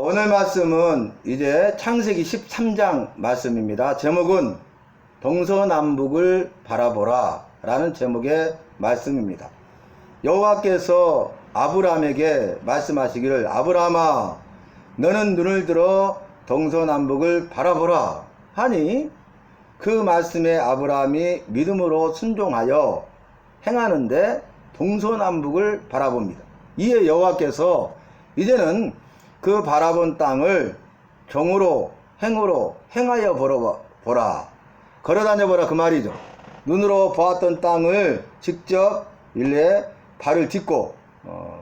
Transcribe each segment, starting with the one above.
오늘 말씀은 이제 창세기 13장 말씀입니다. 제목은 동서남북을 바라보라 라는 제목의 말씀입니다. 여호와께서 아브라함에게 말씀하시기를, 아브라함아 너는 눈을 들어 동서남북을 바라보라 하니, 그 말씀에 아브라함이 믿음으로 순종하여 행하는데 동서남북을 바라봅니다. 이에 여호와께서 이제는 그 바라본 땅을 정으로 행으로 행하여 보라, 걸어다녀 보라 그 말이죠. 눈으로 보았던 땅을 직접 일례 발을 딛고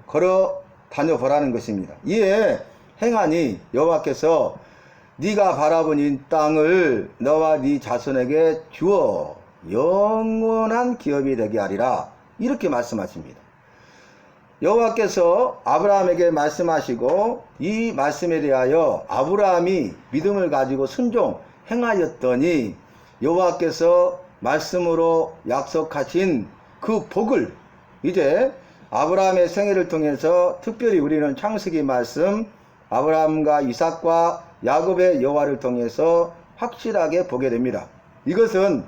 걸어 다녀 보라는 것입니다. 이에 행하니 여호와께서 네가 바라본 이 땅을 너와 네 자손에게 주어 영원한 기업이 되게 하리라, 이렇게 말씀하십니다. 여호와께서 아브라함에게 말씀하시고 이 말씀에 대하여 아브라함이 믿음을 가지고 순종 행하였더니 여호와께서 말씀으로 약속하신 그 복을 이제 아브라함의 생애를 통해서 특별히 우리는 창세기 말씀 아브라함과 이삭과 야곱의 여호와를 통해서 확실하게 보게 됩니다. 이것은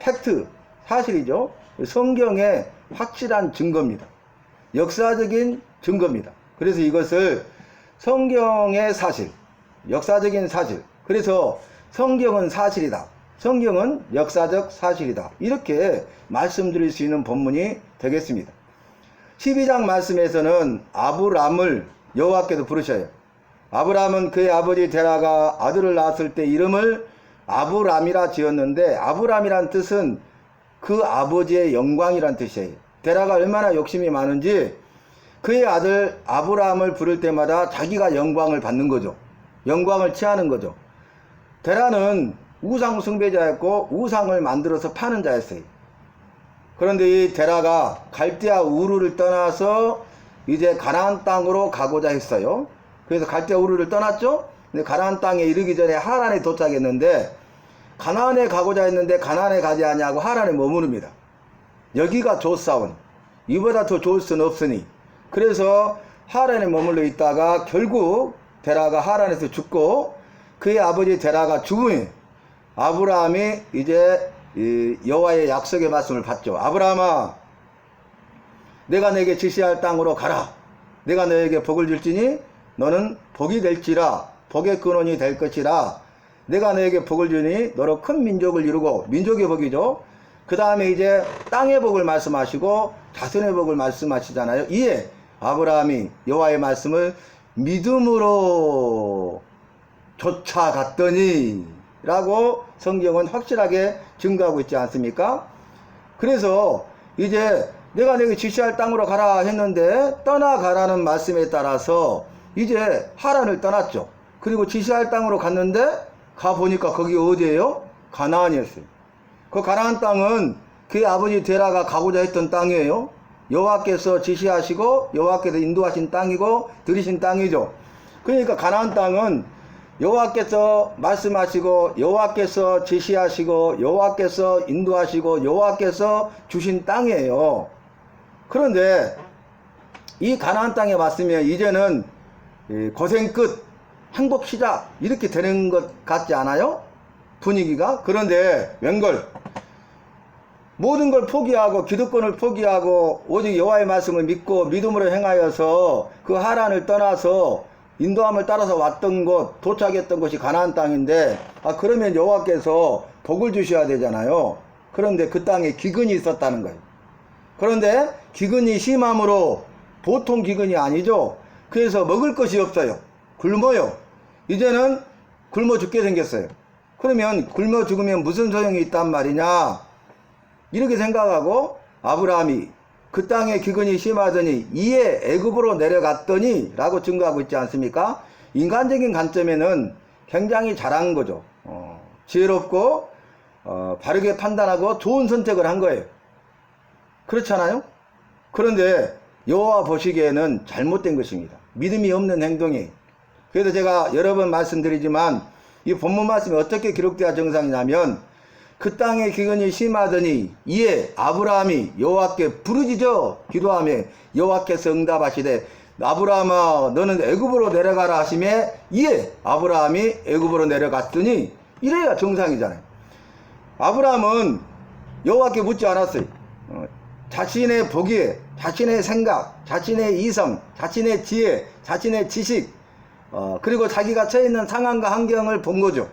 팩트, 사실이죠. 성경의 확실한 증거입니다. 역사적인 증거입니다. 그래서 이것을 성경의 사실, 역사적인 사실, 그래서 성경은 사실이다, 성경은 역사적 사실이다, 이렇게 말씀드릴 수 있는 본문이 되겠습니다. 12장 말씀에서는 아브람을 여호와께서 부르셔요. 아브람은 그의 아버지 데라가 아들을 낳았을 때 이름을 아브람이라 지었는데, 아브람이란 뜻은 그 아버지의 영광이란 뜻이에요. 데라가 얼마나 욕심이 많은지 그의 아들 아브라함을 부를 때마다 자기가 영광을 받는 거죠. 영광을 취하는 거죠. 데라는 우상 숭배자였고 우상을 만들어서 파는 자였어요. 그런데 이 데라가 갈대아 우르를 떠나서 이제 가나안 땅으로 가고자 했어요. 그래서 갈대아 우르를 떠났죠. 근데 가나안 땅에 이르기 전에 하란에 도착했는데, 가나안에 가고자 했는데 가나안에 가지 아니하고 하란에 머무릅니다. 여기가 좋사온, 이보다 더 좋을 수는 없으니, 그래서 하란에 머물러 있다가 결국 데라가 하란에서 죽고 그의 아버지 데라가 죽으니 아브라함이 이제 여호와의 약속의 말씀을 받죠. 아브라함아 내가 너에게 지시할 땅으로 가라. 내가 너에게 복을 줄지니 너는 복이 될지라, 복의 근원이 될 것이라. 내가 너에게 복을 주니 너로 큰 민족을 이루고, 민족의 복이죠. 그 다음에 이제 땅의 복을 말씀하시고 자손의 복을 말씀하시잖아요. 이에 아브라함이 여호와의 말씀을 믿음으로 쫓아갔더니 라고 성경은 확실하게 증거하고 있지 않습니까? 그래서 이제 내가 너에게 지시할 땅으로 가라 했는데, 떠나가라는 말씀에 따라서 이제 하란을 떠났죠. 그리고 지시할 땅으로 갔는데 가보니까 거기 어디예요? 가나안이었어요. 그 가나안 땅은 그의 아버지 데라가 가고자 했던 땅이에요. 여호와께서 지시하시고 여호와께서 인도하신 땅이고 들이신 땅이죠. 그러니까 가나안 땅은 여호와께서 말씀하시고 여호와께서 지시하시고 여호와께서 인도하시고 여호와께서 주신 땅이에요. 그런데 이 가나안 땅에 왔으면 이제는 고생 끝, 행복 시작, 이렇게 되는 것 같지 않아요? 분위기가. 그런데 웬걸 모든 걸 포기하고 기득권을 포기하고 오직 여호와의 말씀을 믿고 믿음으로 행하여서 그 하란을 떠나서 인도함을 따라서 왔던 곳, 도착했던 곳이 가나안 땅인데, 그러면 여호와께서 복을 주셔야 되잖아요. 그런데 그 땅에 기근이 있었다는 거예요. 그런데 기근이 심함으로 보통 기근이 아니죠. 그래서 먹을 것이 없어요. 굶어요. 이제는 굶어 죽게 생겼어요. 그러면 굶어 죽으면 무슨 소용이 있단 말이냐, 이렇게 생각하고 아브라함이 그 땅에 기근이 심하더니 이에 애굽으로 내려갔더니 라고 증거하고 있지 않습니까? 인간적인 관점에는 굉장히 잘한 거죠. 지혜롭고 바르게 판단하고 좋은 선택을 한 거예요. 그렇잖아요? 그런데 여호와 보시기에는 잘못된 것입니다. 믿음이 없는 행동이. 그래서 제가 여러 번 말씀드리지만 이 본문 말씀이 어떻게 기록되어 정상이냐면, 그 땅에 기근이 심하더니 이에 아브라함이 여호와께 부르짖어 기도하며 여호와께서 응답하시되 아브라함아 너는 애굽으로 내려가라 하심에 이에 아브라함이 애굽으로 내려갔더니 이래야 정상이잖아요. 아브라함은 여호와께 묻지 않았어요. 자신의 보기에, 자신의 생각, 자신의 이성, 자신의 지혜, 자신의 지식, 그리고 자기가 처해 있는 상황과 환경을 본 거죠.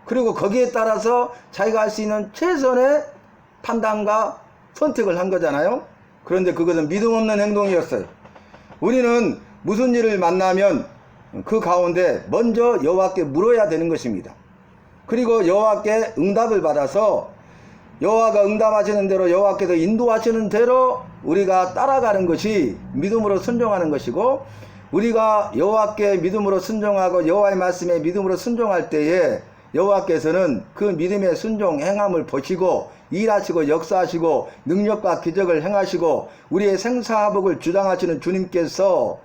그리고 거기에 따라서 자기가 할 수 있는 최선의 판단과 선택을 한 거잖아요. 그런데 그것은 믿음 없는 행동이었어요. 우리는 무슨 일을 만나면 그 가운데 먼저 여호와께 물어야 되는 것입니다. 그리고 여호와께 응답을 받아서 여호와가 응답하시는 대로, 여호와께서 인도하시는 대로 우리가 따라가는 것이 믿음으로 순종하는 것이고, 우리가 여호와께 믿음으로 순종하고 여호와의 말씀에 믿음으로 순종할 때에 여호와께서는 그 믿음의 순종 행함을 보시고 일하시고 역사하시고 능력과 기적을 행하시고 우리의 생사화복을 주장하시는 주님께서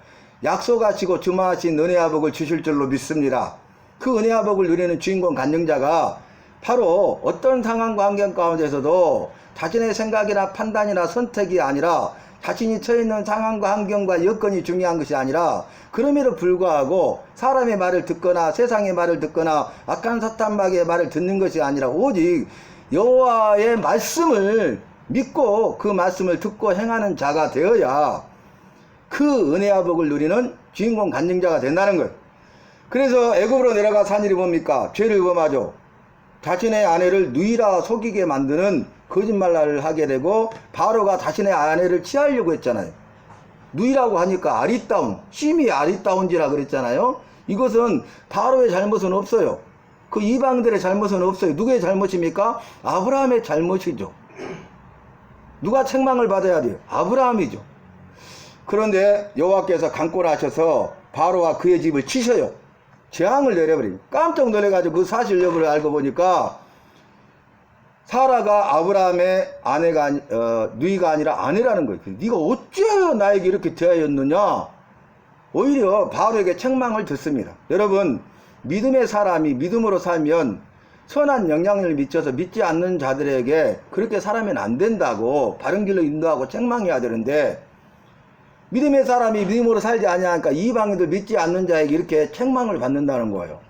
약속하시고 주마하신 은혜화복을 주실 줄로 믿습니다. 그 은혜화복을 누리는 주인공 간증자가 바로 어떤 상황과 환경 가운데서도 자신의 생각이나 판단이나 선택이 아니라 자신이 처해 있는 상황과 환경과 여건이 중요한 것이 아니라, 그럼에도 불구하고 사람의 말을 듣거나 세상의 말을 듣거나 악한 사탄마귀의 말을 듣는 것이 아니라 오직 여호와의 말씀을 믿고 그 말씀을 듣고 행하는 자가 되어야 그 은혜와 복을 누리는 주인공 간증자가 된다는 거예요. 그래서 애굽으로 내려가 산 일이 뭡니까? 죄를 범하죠. 자신의 아내를 누이라 속이게 만드는 거짓말을 하게 되고, 바로가 자신의 아내를 취하려고 했잖아요. 누이라고 하니까 아리따운, 심히 아리따운지라 그랬잖아요. 이것은 바로의 잘못은 없어요. 그 이방들의 잘못은 없어요. 누구의 잘못입니까? 아브라함의 잘못이죠. 누가 책망을 받아야 돼요? 아브라함이죠. 그런데 여호와께서 강권하셔서 바로와 그의 집을 치셔요. 재앙을 내려버려요. 깜짝 놀래가지고 그 사실 여부를 알고 보니까 사라가 아브라함의 아내가 누이가 아니라 아내라는 거예요. 네가 어째 나에게 이렇게 대하였느냐? 오히려 바로에게 책망을 듣습니다. 여러분, 믿음의 사람이 믿음으로 살면 선한 영향력을 미쳐서 믿지 않는 자들에게 그렇게 살아면 안 된다고 바른 길로 인도하고 책망해야 되는데, 믿음의 사람이 믿음으로 살지 아니하니까 이방인들 믿지 않는 자에게 이렇게 책망을 받는다는 거예요.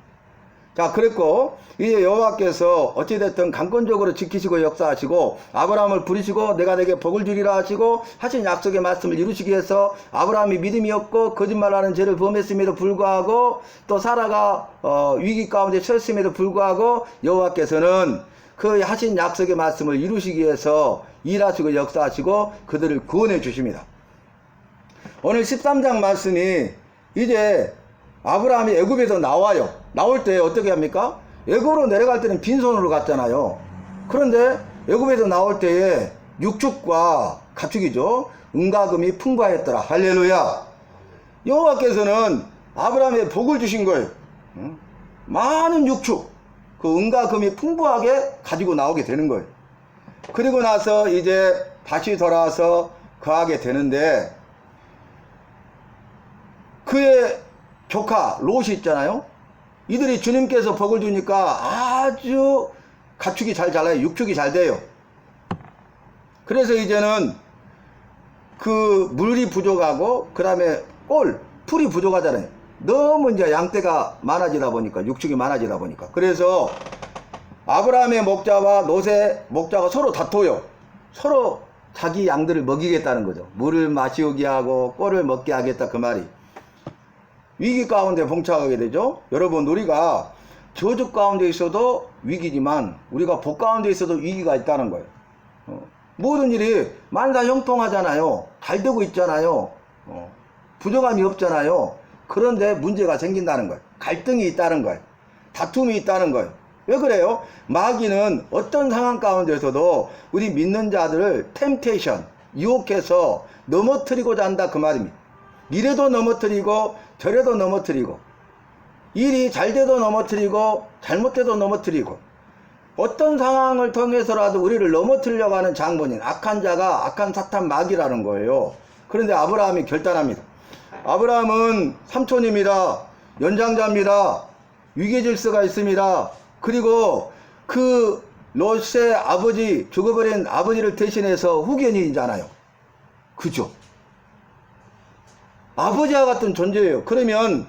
자, 그랬고 이제 여호와께서 어찌됐든 강권적으로 지키시고 역사하시고 아브라함을 부르시고 내가 내게 복을 주리라 하시고 하신 약속의 말씀을 이루시기 위해서 아브라함이 믿음이 없고 거짓말하는 죄를 범했음에도 불구하고 또 사라가 위기 가운데 처했음에도 불구하고 여호와께서는 그 하신 약속의 말씀을 이루시기 위해서 일하시고 역사하시고 그들을 구원해 주십니다. 오늘 13장 말씀이 이제 아브라함이 애굽에서 나와요. 나올 때 어떻게 합니까? 애굽으로 내려갈 때는 빈손으로 갔잖아요. 그런데 애굽에서 나올 때에 육축과 가축이죠. 은과 금이 풍부하였더라. 할렐루야. 여호와께서는 아브라함에 복을 주신 거예요. 많은 육축, 그 은과 금이 풍부하게 가지고 나오게 되는 거예요. 그리고 나서 이제 다시 돌아와서 거하게 되는데, 그의 조카 롯이 있잖아요. 이들이 주님께서 복을 주니까 아주 가축이 잘 자라요. 육축이 잘 돼요. 그래서 이제는 그 물이 부족하고 그 다음에 풀이 부족하잖아요. 너무 이제 양떼가 많아지다 보니까, 육축이 많아지다 보니까. 그래서 아브라함의 목자와 롯의 목자가 서로 다퉈요. 서로 자기 양들을 먹이겠다는 거죠. 물을 마시게 하고 꼴을 먹게 하겠다, 그 말이. 위기 가운데 봉착하게 되죠. 여러분, 우리가 저주 가운데 있어도 위기지만 우리가 복 가운데 있어도 위기가 있다는 거예요. 모든 일이 만사형통하잖아요. 잘 되고 있잖아요. 부족함이 없잖아요. 그런데 문제가 생긴다는 거예요. 갈등이 있다는 거예요. 다툼이 있다는 거예요. 왜 그래요? 마귀는 어떤 상황 가운데서도 우리 믿는 자들을 템테이션, 유혹해서 넘어뜨리고자 한다, 그 말입니다. 이래도 넘어뜨리고 저래도 넘어뜨리고, 일이 잘 돼도 넘어뜨리고 잘못돼도 넘어뜨리고, 어떤 상황을 통해서라도 우리를 넘어뜨리려고 하는 장본인, 악한 자가 악한 사탄 마귀라는 거예요. 그런데 아브라함이 결단합니다. 아브라함은 삼촌입니다. 연장자입니다. 위계질서가 있습니다. 그리고 그 롯의 아버지, 죽어버린 아버지를 대신해서 후견인이잖아요. 그죠? 아버지와 같은 존재예요. 그러면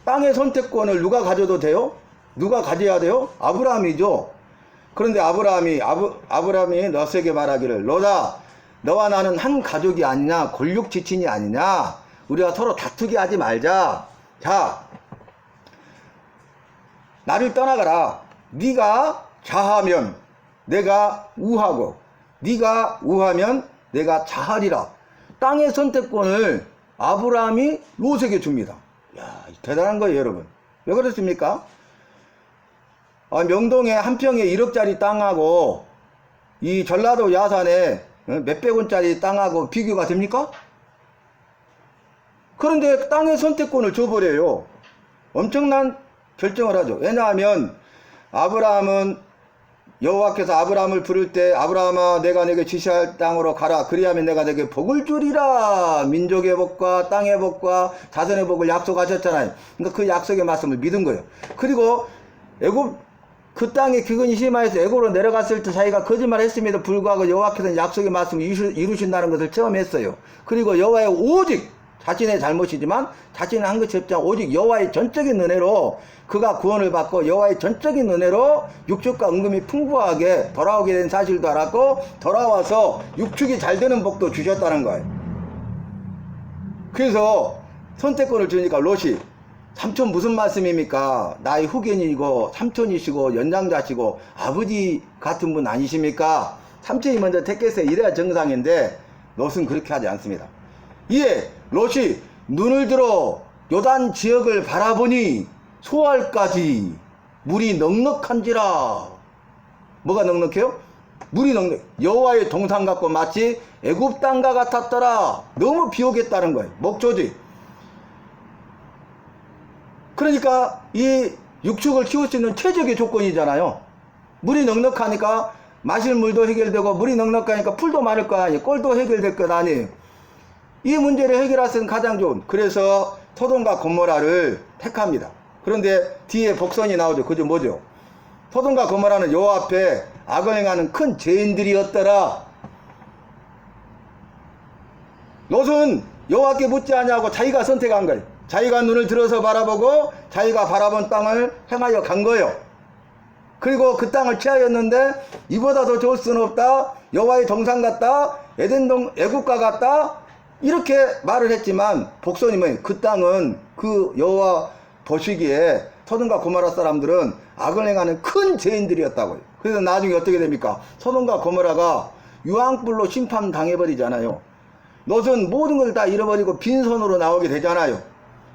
땅의 선택권을 누가 가져도 돼요? 누가 가져야 돼요? 아브라함이죠. 그런데 아브라함이 롯에게 말하기를, 너와 나는 한 가족이 아니냐, 골육지친이 아니냐, 우리가 서로 다투게 하지 말자. 자, 나를 떠나가라. 네가 좌하면 내가 우하고, 네가 우하면 내가 좌하리라. 땅의 선택권을 아브라함이 롯에게 줍니다. 야, 대단한 거예요, 여러분. 왜 그렇습니까? 명동에 한 평에 1억짜리 땅하고 이 전라도 야산에 몇백 원짜리 땅하고 비교가 됩니까? 그런데 땅의 선택권을 줘버려요. 엄청난 결정을 하죠. 왜냐하면 아브라함은 여호와께서 아브라함을 부를 때, 아브라함아 내가 내게 지시할 땅으로 가라. 그리하면 내가 내게 복을 주리라. 민족의 복과 땅의 복과 자손의 복을 약속하셨잖아요. 그러니까 그 약속의 말씀을 믿은 거예요. 그리고 그 땅에 기근이 심하여서 애굽으로 내려갔을 때 자기가 거짓말했음에도 불구하고 여호와께서는 약속의 말씀을 이루신다는 것을 처음 했어요. 그리고 여호와의 오직 자신의 잘못이지만 자신은 한 것이 없지만 오직 여호와의 전적인 은혜로 그가 구원을 받고 여호와의 전적인 은혜로 육축과 은금이 풍부하게 돌아오게 된 사실도 알았고, 돌아와서 육축이 잘 되는 복도 주셨다는 거예요. 그래서 선택권을 주니까 롯이, 삼촌 무슨 말씀입니까? 나의 후견이고 삼촌이시고 연장자시고 아버지 같은 분 아니십니까? 삼촌이 먼저 택했어요. 이래야 정상인데 롯은 그렇게 하지 않습니다. 이에 롯이 눈을 들어 요단 지역을 바라보니 소알까지 물이 넉넉한지라. 뭐가 넉넉해요? 물이 넉넉. 여호와의 동산 같고 마치 애굽 땅과 같았더라. 너무 비오겠다는 거예요. 목조지. 그러니까 이 육축을 키울 수 있는 최적의 조건이잖아요. 물이 넉넉하니까 마실 물도 해결되고, 물이 넉넉하니까 풀도 많을 거 아니에요. 꼴도 해결될 것 아니에요. 이 문제를 해결할 수 있는 가장 좋은, 그래서 소돔과 고모라를 택합니다. 그런데 뒤에 복선이 나오죠. 그죠? 뭐죠? 소돔과 고모라는 여호와 앞에 악을 행하는 큰 죄인들이었더라. 롯은 여호와께 묻지 아니하고 자기가 선택한 거예요. 자기가 눈을 들어서 바라보고 자기가 바라본 땅을 행하여 간 거예요. 그리고 그 땅을 취하였는데 이보다 더 좋을 수는 없다. 여호와의 동산 같다. 애굽과 같다. 이렇게 말을 했지만 복선이 뭐예요? 그 땅은 그 여호와 보시기에 소돔과 고모라 사람들은 악을 행하는 큰 죄인들이었다고요. 그래서 나중에 어떻게 됩니까? 소돔과 고모라가 유황불로 심판당해버리잖아요. 롯은 모든 걸 다 잃어버리고 빈손으로 나오게 되잖아요.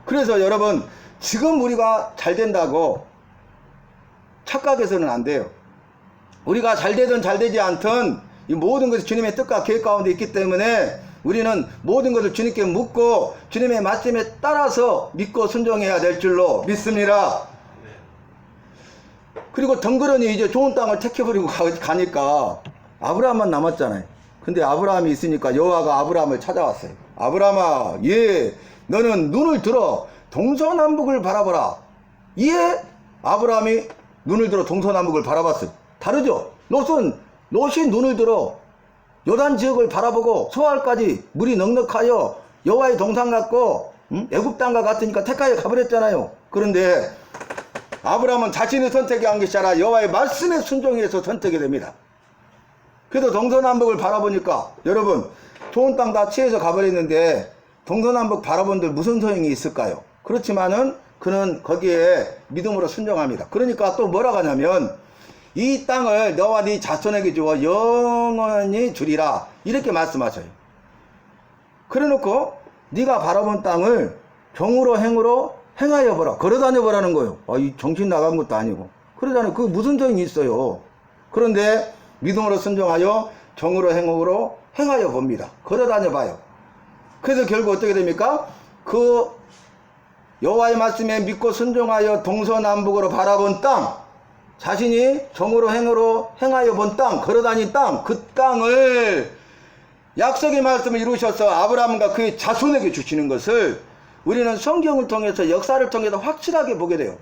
그래서 여러분, 지금 우리가 잘 된다고 착각해서는 안 돼요. 우리가 잘 되든 잘 되지 않든 이 모든 것이 주님의 뜻과 계획 가운데 있기 때문에 우리는 모든 것을 주님께 묻고 주님의 말씀에 따라서 믿고 순종해야 될 줄로 믿습니다. 그리고 덩그러니 이제 좋은 땅을 택해버리고 가니까 아브라함만 남았잖아요. 근데 아브라함이 있으니까 여호와가 아브라함을 찾아왔어요. 아브라함아, 너는 눈을 들어 동서남북을 바라보라. 아브라함이 눈을 들어 동서남북을 바라봤어요. 다르죠? 롯이 눈을 들어 요단 지역을 바라보고 소알까지 물이 넉넉하여 여호와의 동산 같고 애굽 땅과 같으니까 택하여 가버렸잖아요. 그런데 아브라함은 자신의 선택이 한 것이 아니라 여호와의 말씀에 순종해서 선택이 됩니다. 그래서 동서남북을 바라보니까 여러분, 좋은 땅 다 취해서 가버렸는데 동서남북 바라본들 무슨 소용이 있을까요? 그렇지만은 그는 거기에 믿음으로 순종합니다. 그러니까 또 뭐라고 하냐면, 이 땅을 너와 네 자손에게 주어 영원히 주리라, 이렇게 말씀하셔요. 그래놓고 네가 바라본 땅을 정으로 행으로 행하여 보라, 걸어다녀 보라는 거예요. 이 정신 나간 것도 아니고. 그러잖아요. 그게 무슨 소용이 있어요. 그런데 믿음으로 순종하여 정으로 행으로 행하여 봅니다. 걸어다녀 봐요. 그래서 결국 어떻게 됩니까? 그 여호와의 말씀에 믿고 순종하여 동서남북으로 바라본 땅, 자신이 정으로 행으로 행하여 본 땅, 걸어다닌 땅, 그 땅을 약속의 말씀을 이루셔서 아브라함과 그의 자손에게 주시는 것을 우리는 성경을 통해서, 역사를 통해서 확실하게 보게 돼요.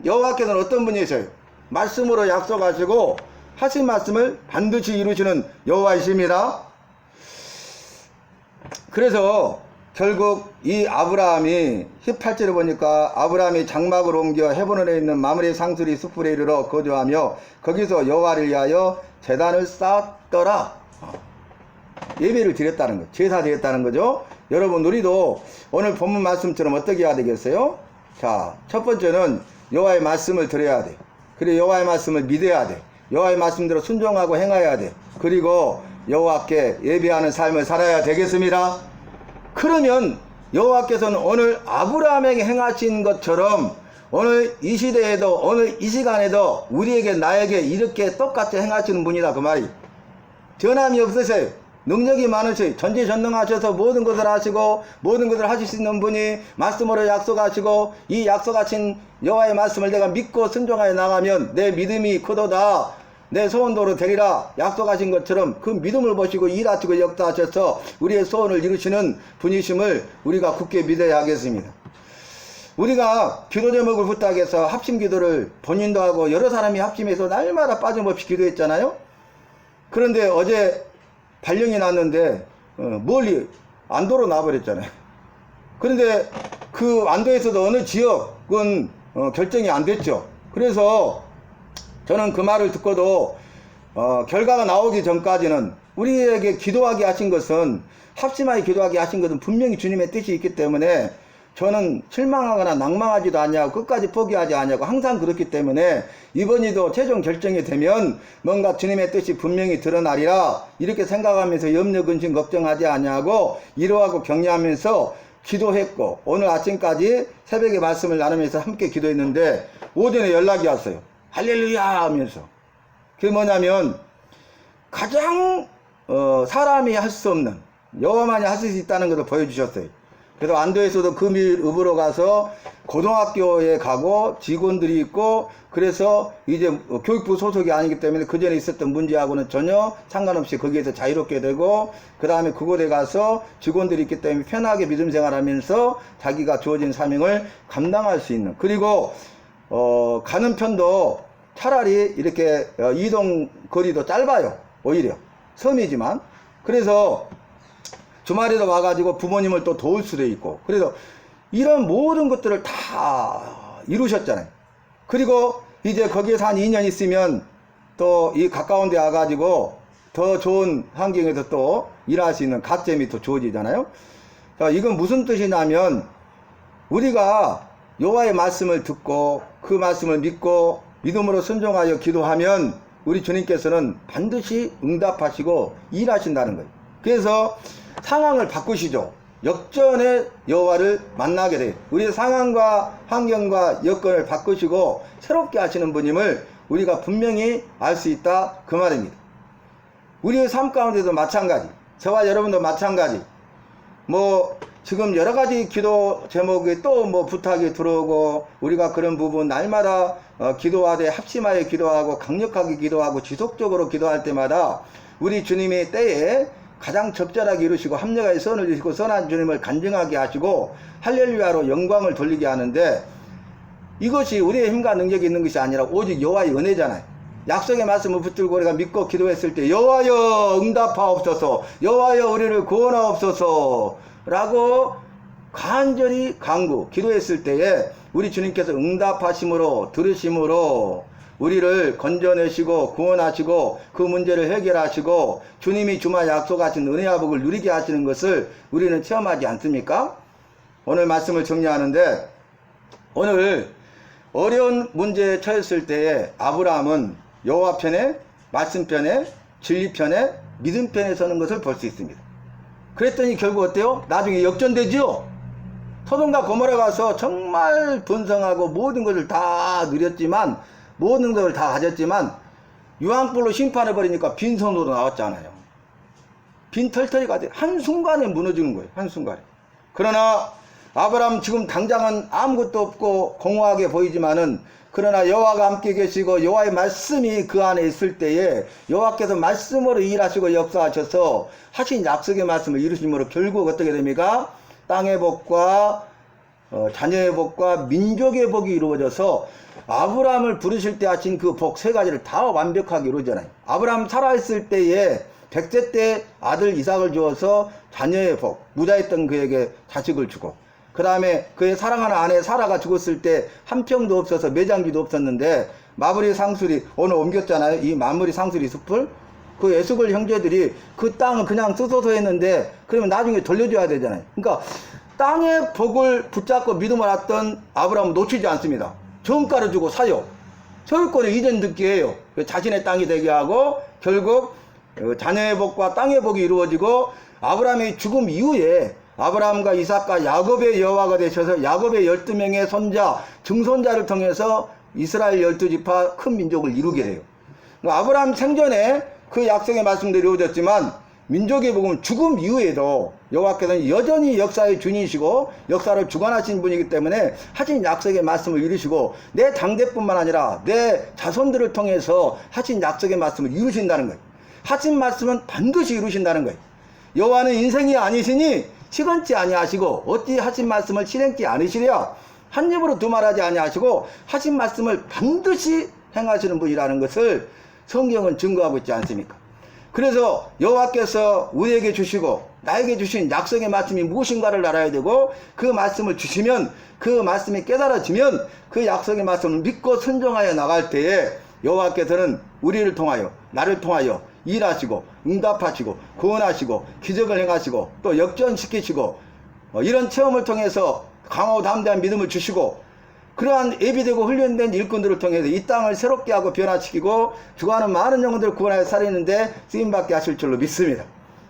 여호와께서는 어떤 분이세요? 말씀으로 약속하시고 하신 말씀을 반드시 이루시는 여호와이십니다. 그래서 결국 이 아브라함이 18절에 보니까 아브라함이 장막을 옮겨 헤브론에 있는 마므레 상수리 숲에 이르러 거주하며 거기서 여호와를 위하여 제단을 쌓았더라. 예배를 드렸다는 거, 제사 드렸다는 거죠. 여러분, 우리도 오늘 본문 말씀처럼 어떻게 해야 되겠어요? 자, 첫 번째는 여호와의 말씀을 들어야 돼. 그리고 여호와의 말씀을 믿어야 돼. 여호와의 말씀대로 순종하고 행해야 돼. 그리고 여호와께 예배하는 삶을 살아야 되겠습니다. 그러면 여호와께서는 오늘 아브라함에게 행하신 것처럼 오늘 이 시대에도 오늘 이 시간에도 우리에게 나에게 이렇게 똑같이 행하시는 분이다 그 말이. 변함이 없으세요. 능력이 많으세요. 전지전능하셔서 모든 것을 하시고 모든 것을 하실 수 있는 분이 말씀으로 약속하시고 이 약속하신 여호와의 말씀을 내가 믿고 순종하여 나가면 내 믿음이 크도다. 내 소원도로 되리라 약속하신 것처럼 그 믿음을 보시고 일하시고 역사하셔서 우리의 소원을 이루시는 분이심을 우리가 굳게 믿어야 하겠습니다. 우리가 기도 제목을 부탁해서 합심 기도를 본인도 하고 여러 사람이 합심해서 날마다 빠짐없이 기도했잖아요. 그런데 어제 발령이 났는데 멀리 안도로 나버렸잖아요. 그런데 그 안도에서도 어느 지역은 결정이 안 됐죠. 그래서 저는 그 말을 듣고도 결과가 나오기 전까지는 우리에게 기도하게 하신 것은 합심하게 기도하게 하신 것은 분명히 주님의 뜻이 있기 때문에 저는 실망하거나 낭망하지도 않냐고 끝까지 포기하지 않냐고 항상 그렇기 때문에 이번에도 최종 결정이 되면 뭔가 주님의 뜻이 분명히 드러나리라 이렇게 생각하면서 염려 근심 걱정하지 않냐고 위로하고 격려하면서 기도했고 오늘 아침까지 새벽에 말씀을 나누면서 함께 기도했는데 오전에 연락이 왔어요. 할렐루야 하면서. 그게 뭐냐면 가장 사람이 할 수 없는 여호와만이 하실 수 있다는 것을 보여주셨어요. 그래서 안도에서도 금일읍으로 가서 고등학교에 가고 직원들이 있고 그래서 이제 교육부 소속이 아니기 때문에 그 전에 있었던 문제하고는 전혀 상관없이 거기에서 자유롭게 되고 그 다음에 그곳에 가서 직원들이 있기 때문에 편하게 믿음 생활하면서 자기가 주어진 사명을 감당할 수 있는 그리고 가는 편도 차라리 이렇게 이동 거리도 짧아요. 오히려 섬이지만 그래서 주말에도 와가지고 부모님을 또 도울 수도 있고 그래서 이런 모든 것들을 다 이루셨잖아요. 그리고 이제 거기에서 한 2년 있으면 또 이 가까운 데 와가지고 더 좋은 환경에서 또 일할 수 있는 갓점이 또 주어지잖아요. 자, 이건 무슨 뜻이냐면 우리가 여호와의 말씀을 듣고 그 말씀을 믿고 믿음으로 순종하여 기도하면 우리 주님께서는 반드시 응답하시고 일하신다는 거예요. 그래서 상황을 바꾸시죠. 역전의 여호와를 만나게 돼요. 우리의 상황과 환경과 여건을 바꾸시고 새롭게 하시는 분임을 우리가 분명히 알 수 있다 그 말입니다. 우리의 삶 가운데도 마찬가지, 저와 여러분도 마찬가지. 뭐 지금 여러 가지 기도 제목에 또 뭐 부탁이 들어오고 우리가 그런 부분 날마다 기도하되 합심하여 기도하고 강력하게 기도하고 지속적으로 기도할 때마다 우리 주님의 때에 가장 적절하게 이루시고 합력하여 선을 이루시고 선한 주님을 간증하게 하시고 할렐루야로 영광을 돌리게 하는데 이것이 우리의 힘과 능력이 있는 것이 아니라 오직 여호와의 은혜잖아요. 약속의 말씀을 붙들고 우리가 믿고 기도했을 때 여호와여 응답하옵소서 여호와여 우리를 구원하옵소서 라고 간절히 간구 기도했을 때에 우리 주님께서 응답하심으로 들으심으로 우리를 건져내시고 구원하시고 그 문제를 해결하시고 주님이 주마 약속하신 은혜와 복을 누리게 하시는 것을 우리는 체험하지 않습니까? 오늘 말씀을 정리하는데 오늘 어려운 문제에 처했을 때에 아브라함은 여호와 편에 말씀 편에 진리 편에 믿음 편에 서는 것을 볼 수 있습니다. 그랬더니 결국 어때요? 나중에 역전되죠? 소돔과 고모라 가서 정말 번성하고 모든 것을 다 누렸지만 모든 것을 다 가졌지만 유황불로 심판해버리니까 빈손으로 나왔잖아요. 빈털털이 가지 한순간에 무너지는 거예요. 한순간에. 그러나 아브라함 지금 당장은 아무것도 없고 공허하게 보이지만은 그러나 여호와가 함께 계시고 여호와의 말씀이 그 안에 있을 때에 여호와께서 말씀으로 일하시고 역사하셔서 하신 약속의 말씀을 이루심으로 결국 어떻게 됩니까? 땅의 복과 자녀의 복과 민족의 복이 이루어져서 아브라함을 부르실 때 하신 그 복 세 가지를 다 완벽하게 이루잖아요. 아브라함 살아있을 때에 100세 때 아들 이삭을 주어서 자녀의 복, 무자했던 그에게 자식을 주고, 그 다음에 그의 사랑하는 아내 사라가 죽었을 때 한 평도 없어서 매장기도 없었는데 마무리 상수리 오늘 옮겼잖아요. 이 마무리 상수리 숲을 그 에스골 형제들이 그 땅을 그냥 쓰소서 했는데 그러면 나중에 돌려줘야 되잖아요. 그러니까 땅의 복을 붙잡고 믿음을 왔던 아브라함은 놓치지 않습니다. 정가를 주고 사요. 소유권을 이전 듣게 해요. 자신의 땅이 되게 하고 결국 자녀의 복과 땅의 복이 이루어지고 아브라함의 죽음 이후에 아브라함과 이삭과 야곱의 여호와가 되셔서 야곱의 12명의 손자, 증손자를 통해서 이스라엘 12지파 큰 민족을 이루게 돼요. 아브라함 생전에 그 약속의 말씀들이 이루어졌지만 민족의 복음은 죽음 이후에도 여호와께서는 여전히 역사의 주인이시고 역사를 주관하신 분이기 때문에 하신 약속의 말씀을 이루시고 내 장대뿐만 아니라 내 자손들을 통해서 하신 약속의 말씀을 이루신다는 거예요. 하신 말씀은 반드시 이루신다는 거예요. 여호와는 인생이 아니시니 시건치 아니하시고 어찌 하신 말씀을 실행치 않으시랴. 한 입으로 두말하지 아니하시고 하신 말씀을 반드시 행하시는 분이라는 것을 성경은 증거하고 있지 않습니까? 그래서 여호와께서 우리에게 주시고 나에게 주신 약속의 말씀이 무엇인가를 알아야 되고 그 말씀을 주시면 그 말씀이 깨달아지면 그 약속의 말씀을 믿고 순종하여 나갈 때에 여호와께서는 우리를 통하여 나를 통하여 일하시고 응답하시고 구원하시고 기적을 행하시고 또 역전시키시고 이런 체험을 통해서 강하고 담대한 믿음을 주시고 그러한 예비되고 훈련된 일꾼들을 통해서 이 땅을 새롭게 하고 변화시키고 죽어가는 많은 영혼들을 구원하여 살리는데 쓰임받게 하실 줄로 믿습니다.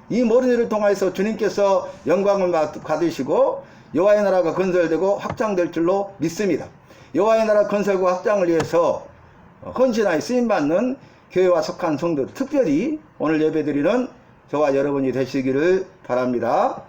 이 모든 일을 통해서 주님께서 영광을 받으시고 여호와의 나라가 건설되고 확장될 줄로 믿습니다. 여호와의 나라 건설과 확장을 위해서 헌신하여 쓰임받는 교회와 속한 성도, 특별히 오늘 예배드리는 저와 여러분이 되시기를 바랍니다.